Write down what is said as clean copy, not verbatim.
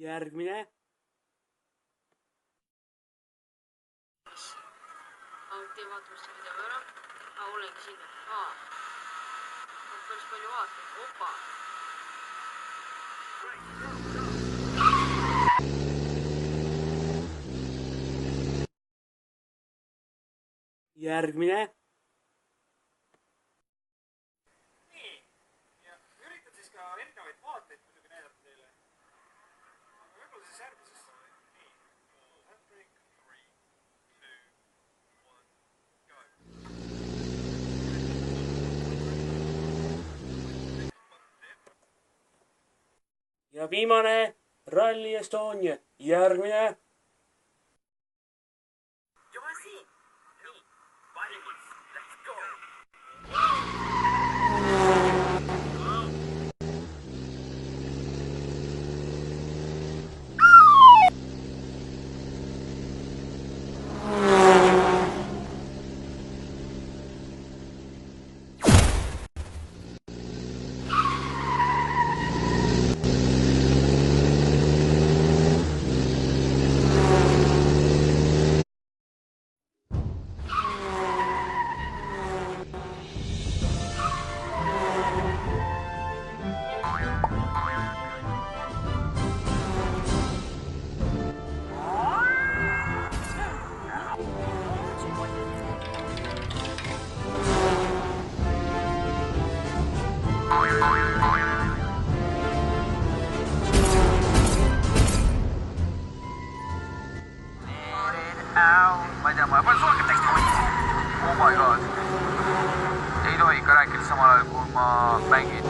Järgmine. Teen vaatamist selle video ära. Olengi sinna. Päris palju vaatama. Opa. Järgmine. Nii. Ja üritan siis ka erinevaid vaateid muidugi näidata teile. Aga võib-olla siis järgmisest on. Nii. Handbrake. 3, 2, 1, go. Ja viimane. Rally Estonia. Järgmine. Ma ei tea, ma olen sulgenud teksti. Oh my god. Ei tohi ikka rääkida samal ajal, kui ma mängin.